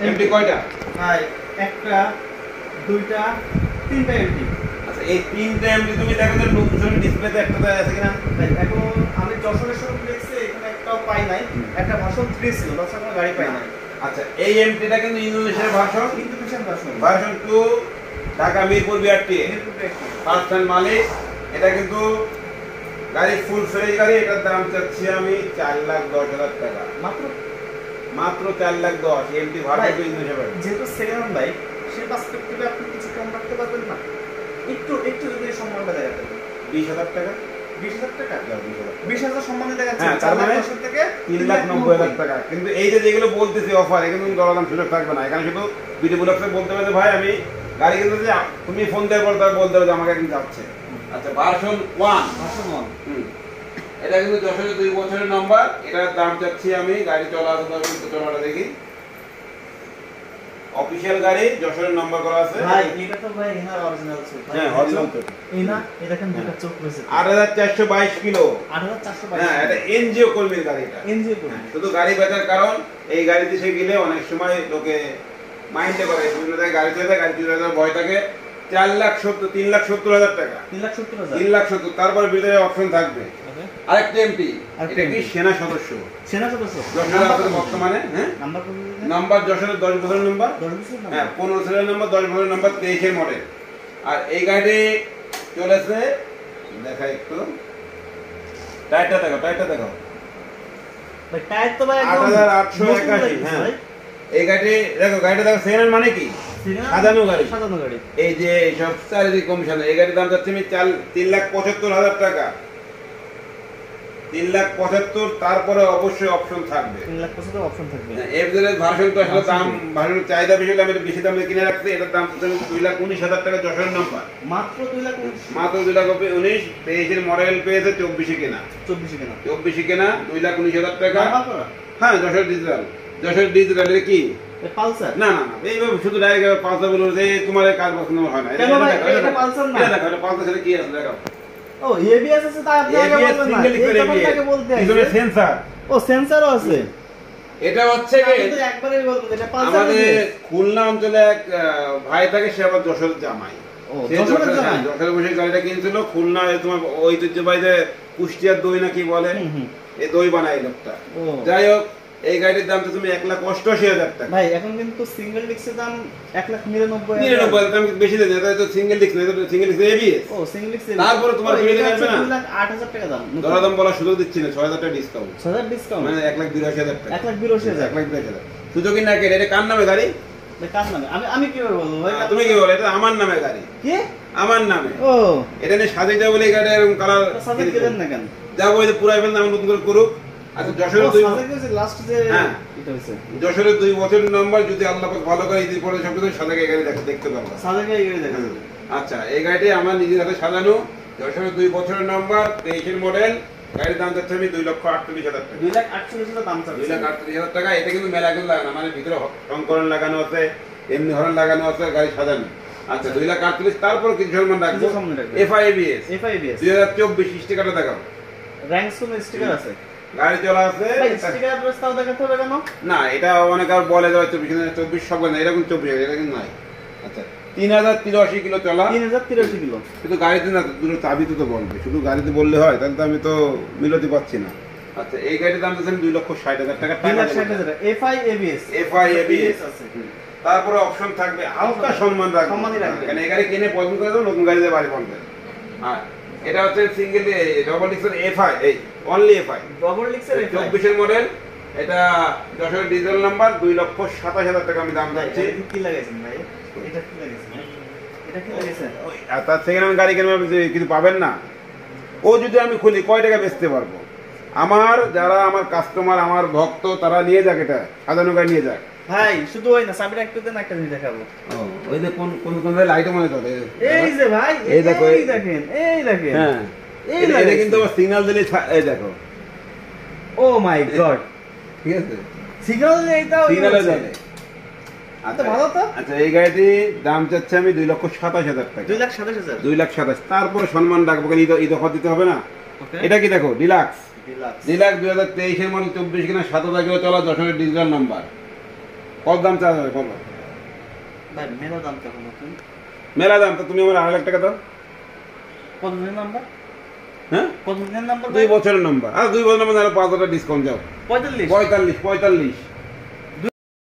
MT কয়টা? ভাই একটা, দুইটা, তিনটা এমটি। আচ্ছা এই তিনটা এমটি তুমি দেখো যে নতুন ডিসপ্লেতে একটা আছে কিনা? ভাই এখন আমি যশোরের শোরুম দেখছি এখানে একটাও পাই নাই, একটা ভার্সন 3 ছিল, তাছাড়া কোনো গাড়ি পাই নাই। আচ্ছা এই এমটিটা কিন্তু ইন্দোনেশিয়ার version, Indonesian version, version 2, Dhaka Mirpur BRT, first hand মালিক। এটা কিন্তু গাড়ি ফুল ফ্রেশ গাড়ি। এটার দাম চাচ্ছি আমি 4,10,000 টাকা মাত্র, মাত্র 4,10,000। MT version 2 Indonesia. যেহেতু সেকেন্ড হ্যান্ড বাইক সেই পার্সপেক্টিভে আপনি কিছু কম রাখতে পারবেন না? একটু একটু যদি সম্মানটা দেখাতেন। 20,000 টাকা, 20,000 টাকা, 20,000 20,000 সম্মানে দেখাচ্ছেন। হ্যাঁ, তার মানে 4,10,000 থেকে 3,90,000 টাকা। কিন্তু এই যে যেগুলো বলতেছি অফার, এখানে কিন্তু দরদাম সুযোগ থাকবে না। এখানে শুধু ভিডিও ব্লগসে বলতে হবে যে ভাই আমি গাড়ি কিনতে যে তুমি ফোন দেওয়ার পর তার বলতে হবে যে আমাকে কিন্তু যাচ্ছে। আচ্ছা ভার্সন 1, ভার্সন 1 এটা কিন্তু যশোরের 2 বছরের নাম্বার। এটার দাম চাচ্ছি আমি, গাড়ি চলা আছে তবে কিন্তু চলাটা দেখি, অফিশিয়াল গাড়ি, যশোরের নাম্বার করা আছে। ভাই এটা তো ভাই এনার অরিজিনাল ছিল। হ্যাঁ অরিজিনাল তো। এই না, এই দেখেন দুটো চোখ রয়েছে। 8,422 কিলো। 8,422। হ্যাঁ এটা এনজিও কর্মীর গাড়ি। এটা এনজিও করে। শুধু গাড়ি বেচার কারণ এই গাড়িতে সে গেলে অনেক সময় লোকে মাইন্ডে করে বিভিন্ন জায়গায় গাড়ি চলে যায়, গাড়ি চলে যাওয়ার ভয় থাকে। 3,70,000 টাকা, 3,70,000, 3,70,000। তারপর ভিতরে অপশন থাকবে ওকে। আরেকটা এমটি, এটা কি সেনা সদস্য, সেনা সদস্য যশোরের আছে বর্তমানে। হ্যাঁ নাম্বার কত? নাম্বার যশোরের 10 বছরের নাম্বার। 10 বছর নাম্বার। হ্যাঁ 15 সালের নাম্বার, 10 বছরের নাম্বার, 23 এর মডেল। আর এই গাড়ি চলেছে, দেখা একটু টায়ারটা দেখো, টায়ারটা দেখো, ভাই টায়ার তো ভাই একদম 8,881। হ্যাঁ এই গাড়ি দেখো, গাড়িটা দেখো সেকেন্ড হ্যান্ড মানে কি সাজানো গাড়ি, সাজানো গাড়ি। এই যে সব চারিদিক কমিশন। এই গাড়ির দাম যাচ্ছে আমি 3,75,000 টাকা, 3,75,000। তারপরে অবশ্যই অপশন থাকবে, 3,75,000 অপশন থাকবে। এফজেড ভার্সন তো আসলে দাম, ভার্সনের চাহিদা বেশি হলে আমি একটু বেশি দামে কিনে রাখছি। এটার দাম 2,19,000 টাকা, যশোরের নাম্বার, মাত্র 2,19,000, মাত্র 2,19,000। 23 এর মডেল পেয়েছে, 24 কেনা, 24 কেনা, 24 কেনা, 2,19,000 টাকা। নাম্বার করা। হ্যাঁ যশোর ডিজিটাল, যশোর ডিজিটাল। এটা কি পালসার? না না না, এইভাবে শুধু ডাইরেক্ট পালসার বলে যে তোমার কাজ পছন্দ হয় না। কেন ভাই এটা পালসার না? এটা দেখো, এটা পালসার সাথে কি আছে দেখো। ও এবিএস আছে, তাই আপনি আগে বলবেন না, এই কথাটাকে বলতে আছে। পিছনে সেন্সর, ও সেন্সরও আছে। এটা হচ্ছে কি আমি তো একবারই বলবো এটা পালসার। আমাদের খুলনা অঞ্চলে এক ভাই থাকে, সে আবার যশোরের জামাই। ও সে যশোরের জামাই, যশোরে বসে গাড়িটা কিনছিল। খুলনা তোমার ঐতিহ্যবাহী যে কুষ্টিয়ার দই না কি বলে, এই দই বানায় এই লোকটা। ও যাই হোক এই গাড়ির দাম তো তুমি 1,88,000 টাকা। ভাই এখন কিন্তু সিঙ্গেল ডিস্কের দাম 1,99,000। 99,000 দাম বেশি দেন, এটা তো সিঙ্গেল ডিস্ক না, এটা তো সিঙ্গেল ডিস্ক এবিএস। ও সিঙ্গেল ডিস্ক। তারপরে তোমার কিনে দিতে পারবে না, 2,08,000 টাকা দাম। দরদাম বলার সুযোগ দিচ্ছি না, 6,000 টাকা ডিসকাউন্ট, 6,000 ডিসকাউন্ট, মানে 1,82,000 টাকা, 1,82,000। 1,82,000 সুযোগই না। এটা কার নামে গাড়ি? কার নামে? আমি কিভাবে বলবো ভাই? তুমি কি বলো? এটা আমার নামে গাড়ি। কি আমার নামে? ও এটা নিয়ে সাজাইতে বলে এই গাড়ি এরকম কালার সাজাই দিলেন না কেন? যাবো ওই যে পুরাই ফেলতে আমার নতুন করে করুক। আচ্ছা যশোরের 2 লাস্ট যে হ্যাঁ এটা হইছে, যশোরের 2 বছরের নাম্বার, যদি আল্লাহ পাক ভালো করে ঈদের পরে সব কিছু সাজাকে গাড়ি দেখতে পারবো। সাজাই গাড়ি দেখেন। আচ্ছা এই গাড়িটি আমার নিজের হাতে সাজানো, যশোরের 2 বছরের নাম্বার, 23 এর মডেল। গাড়ির দাম যাচ্ছে আমি 2,48,000 টাকা, 2,48,000 দাম চাচ্ছে। 2,48,000 টাকা। এটা কিন্তু মেলা কিন্তু লাগানো, মানে ভিতরে সংকরণ লাগানো আছে, এমনি হরন লাগানো আছে, গাড়ি সাজানো। আচ্ছা 2,48,000। তারপর কিছু সম্মান রাখবো, FIABS 2024 স্টিকারটা দেখাও। র‍্যাঙ্কস কোন স্টিকার আছে? গাড়ি চলা আছে, স্টিকার প্রস্তাব দেখাতে হবে কেন? না এটা অনেক আর বলে দেওয়া 24 সব না, এরকম 24 এটা কিন্তু নাই। আচ্ছা 3,083 কিলো চলা, 3,083 কিলো। শুধু গাড়িতে না, দুটো চাবিতে তো বলবে, শুধু গাড়িতে বললে হয়? তাহলে তো আমি তো মিলতে পারছি না। আচ্ছা এই গাড়ির দাম দিচ্ছেন 2,60,000 টাকা, 2,60,000 FIABS আছে। তারপরে অপশন থাকবে, হালকা সম্মান রাখবে, কারণ এই গাড়ি কিনে পছন্দ করে দাও, নতুন গাড়িতে বাড়ি বলবে। আর এটা হচ্ছে সিঙ্গেল ডবল ডিস্কের FI, এই অনলি FI ডবল ডিস্কের 24 এর মডেল। এটা যশোরের ডিজিটাল নাম্বার, 2,27,000 টাকা আমি দাম যাচ্ছি। কি লাগাইছেন ভাই? এটা কি লাগাইছেন? এটা কি লাগাইছেন? আর তার সেকেন্ড হ্যান্ড গাড়ি কিনবে কিছু পাবেন না। ও যদি আমি খুলি কয় টাকা বেচতে পারবো? আমার যারা আমার কাস্টমার, আমার ভক্ত, তারা নিয়ে যাক, এটা সাজানো গাড়ি নিয়ে যাক। ভাই শুধু ওই না, চাবিটা একটু দেন, একটা জিনিস দেখাবো। ওই যে কোন কোন কোন লাইট মনে চলে, এই যে ভাই, এই দেখো, এই দেখেন, এই দেখেন। হ্যাঁ এই এটা কিন্তু আবার সিগন্যাল দিলে, এই দেখো, ও মাই গড, ঠিক আছে সিগন্যাল দিলে এইটাও সিগন্যালে চলে। আচ্ছা ভালো তো। আচ্ছা এই গাড়িটি দাম চাচ্ছে আমি 2,27,000 টাকা, 2,27,000, 2,27,000। তারপরে সম্মান রাখবো, কারণ ঈদ অফার দিতে হবে না। এটা কি দেখো, ডিলাক্স 2023 এর মডেল, 24 কিনা, 7,000 কিলো চলা, যশোরের ডিজিটাল নাম্বার। কত দাম চাওয়া যাবে বলো? ভাই মেলা দাম কেমন তুমি? মেলা দাম তো, তুমি আমার 2.5 লাখ টাকা দাও। কতদিনের নাম্বার? হ্যাঁ কতদিনের নাম্বার? 2 বছরের নাম্বার, আর 2 বছরের নাম্বার 5,000 টাকা ডিসকাউন্ট যাও। 45 45।